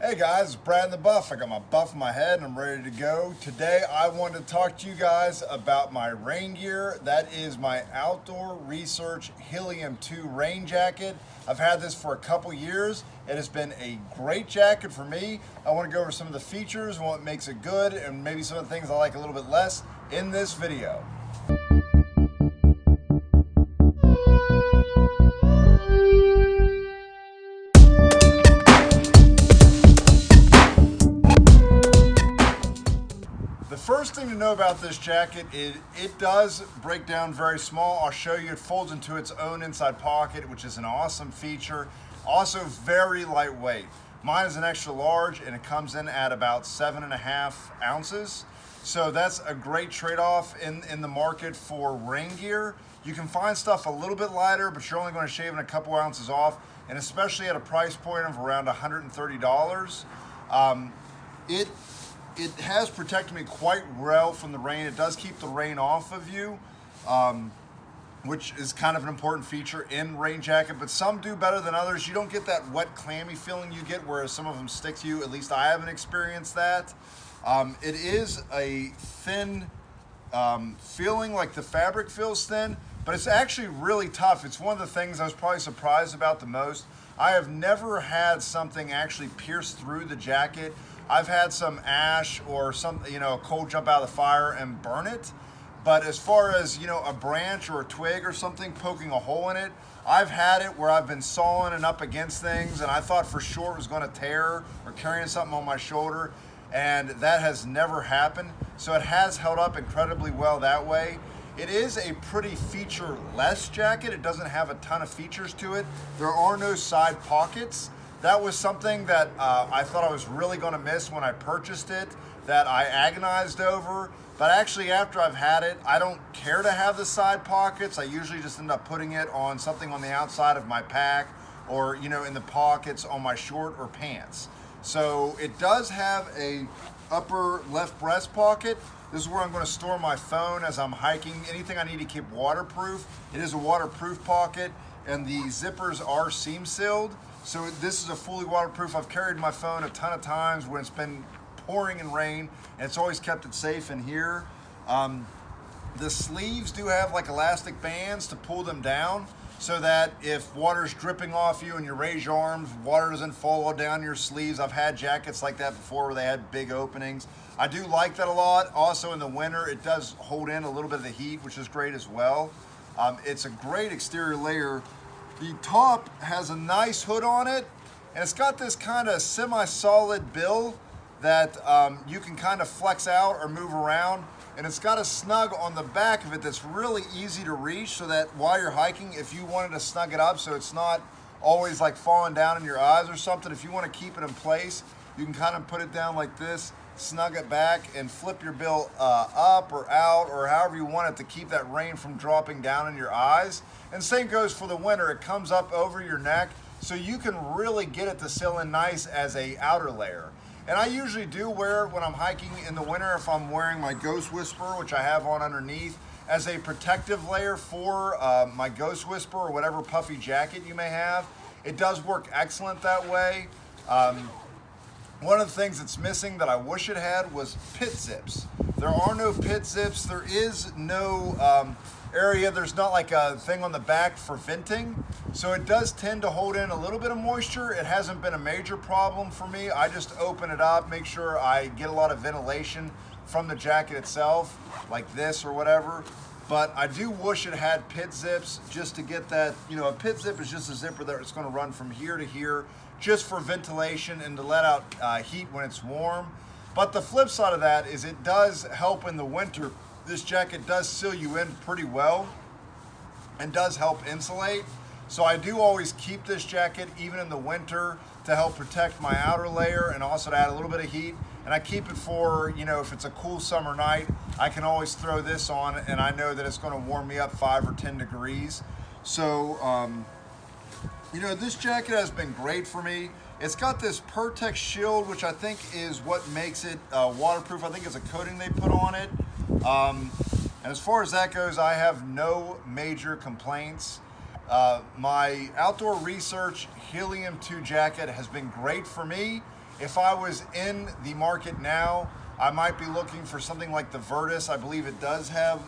Hey guys, it's Brad and the Buff. I got my buff in my head and I'm ready to go. Today I wanted to talk to you guys about my rain gear. That is my Outdoor Research Helium 2 rain jacket. I've had this for a couple years. It has been a great jacket for me. I want to go over some of the features and what makes it good and maybe some of the things I like a little bit less in this video. The first thing to know about this jacket is it does break down very small. I'll show you, it folds into its own inside pocket, which is an awesome feature. Also very lightweight. Mine is an extra large and it comes in at about 7.5 ounces. So that's a great trade-off in the market for rain gear. You can find stuff a little bit lighter, but you're only going to shave in a couple ounces off, and especially at a price point of around $130. It has protected me quite well from the rain. It does keep the rain off of you, which is kind of an important feature in rain jacket, but some do better than others. You don't get that wet, clammy feeling you get, whereas some of them stick to you. At least I haven't experienced that. It is a thin feeling, like the fabric feels thin, but it's actually really tough. It's one of the things I was probably surprised about the most. I have never had something actually pierce through the jacket. I've had some ash or some, a coal jump out of the fire and burn it. But as far as, a branch or a twig or something poking a hole in it, I've had it where I've been sawing and up against things and I thought for sure it was going to tear or carrying something on my shoulder, and that has never happened. So it has held up incredibly well that way. It is a pretty feature-less jacket. It doesn't have a ton of features to it. There are no side pockets. That was something that I thought I was really going to miss when I purchased it, that I agonized over. But actually, after I've had it, I don't care to have the side pockets. I usually just end up putting it on something on the outside of my pack or, in the pockets on my short or pants. So it does have a upper left breast pocket. This is where I'm going to store my phone as I'm hiking. Anything I need to keep waterproof. It is a waterproof pocket, and the zippers are seam sealed. So this is a fully waterproof. I've carried my phone a ton of times when it's been pouring in rain, and it's always kept it safe in here. The sleeves do have like elastic bands to pull them down so that if water's dripping off you and you raise your arms, water doesn't fall all down your sleeves. I've had jackets like that before where they had big openings. I do like that a lot. Also in the winter, it does hold in a little bit of the heat, which is great as well. It's a great exterior layer. The top has a nice hood on it, and it's got this kind of semi-solid bill that you can kind of flex out or move around, and it's got a snug on the back of it that's really easy to reach, so that while you're hiking, if you wanted to snug it up so it's not always like falling down in your eyes or something, if you want to keep it in place, you can kind of put it down like this, snug it back, and flip your bill up or out or however you want it to keep that rain from dropping down in your eyes. And same goes for the winter. It comes up over your neck, so you can really get it to seal in nice as a outer layer. And I usually do wear it when I'm hiking in the winter if I'm wearing my Ghost Whisperer, which I have on underneath, as a protective layer for my Ghost Whisperer or whatever puffy jacket you may have. It does work excellent that way. One of the things that's missing that I wish it had was pit zips. There are no pit zips. There is no area. There's not like a thing on the back for venting. So it does tend to hold in a little bit of moisture. It hasn't been a major problem for me. I just open it up, make sure I get a lot of ventilation from the jacket itself, like this or whatever. But I do wish it had pit zips just to get that, a pit zip is just a zipper that it's going to run from here to here just for ventilation and to let out heat when it's warm. But the flip side of that is it does help in the winter. This jacket does seal you in pretty well and does help insulate. So I do always keep this jacket even in the winter to help protect my outer layer and also to add a little bit of heat. And I keep it for, if it's a cool summer night, I can always throw this on and I know that it's going to warm me up 5 or 10 degrees. So, this jacket has been great for me. It's got this Pertex shield, which I think is what makes it waterproof. I think it's a coating they put on it. And as far as that goes, I have no major complaints. My Outdoor Research Helium 2 jacket has been great for me. If I was in the market now, I might be looking for something like the Virtus. I believe it does have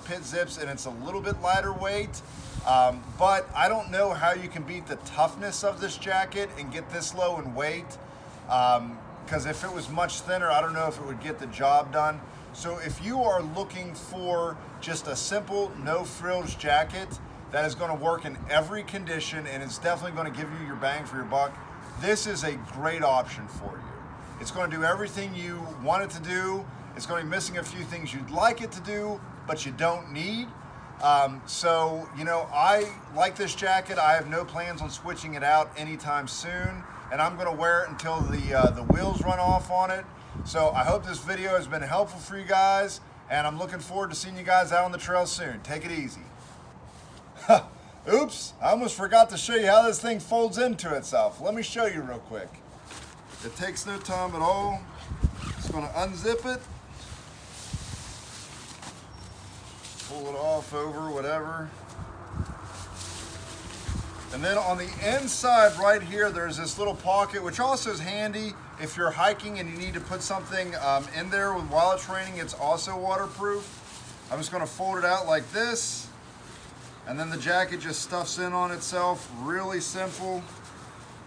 pit zips and it's a little bit lighter weight. But I don't know how you can beat the toughness of this jacket and get this low in weight. Because if it was much thinner, I don't know if it would get the job done. So if you are looking for just a simple no frills jacket that is going to work in every condition and it's definitely going to give you your bang for your buck, this is a great option for you. It's going to do everything you want it to do. It's going to be missing a few things you'd like it to do, but you don't need. So, you know, I like this jacket. I have no plans on switching it out anytime soon, and I'm going to wear it until the wheels run off on it. So I hope this video has been helpful for you guys, and I'm looking forward to seeing you guys out on the trail soon. Take it easy. Oops, I almost forgot to show you how this thing folds into itself. Let me show you real quick. It takes no time at all. Just going to unzip it, pull it off over, whatever. And then on the inside right here, there's this little pocket, which also is handy if you're hiking and you need to put something in there while it's raining. It's also waterproof. I'm just going to fold it out like this. And then the jacket just stuffs in on itself. Really simple.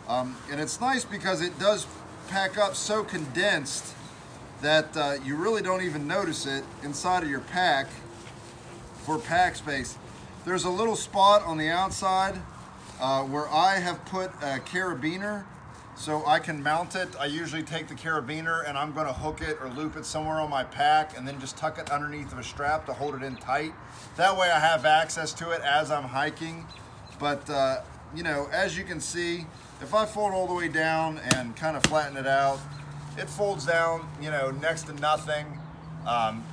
And it's nice because it does pack up so condensed that you really don't even notice it inside of your pack for pack space. There's a little spot on the outside where I have put a carabiner so I can mount it. I usually take the carabiner and I'm going to hook it or loop it somewhere on my pack and then just tuck it underneath of a strap to hold it in tight. That way I have access to it as I'm hiking. But you know, as you can see, if I fold all the way down and kind of flatten it out, it folds down, you know, next to nothing.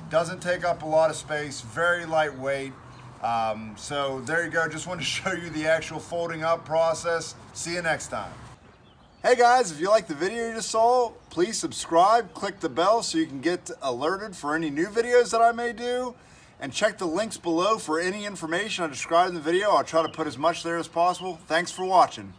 Doesn't take up a lot of space, very lightweight. So there you go. Just wanted to show you the actual folding up process. See you next time. Hey guys, if you like the video you just saw, please subscribe, click the bell so you can get alerted for any new videos that I may do. And check the links below for any information I described in the video. I'll try to put as much there as possible. Thanks for watching.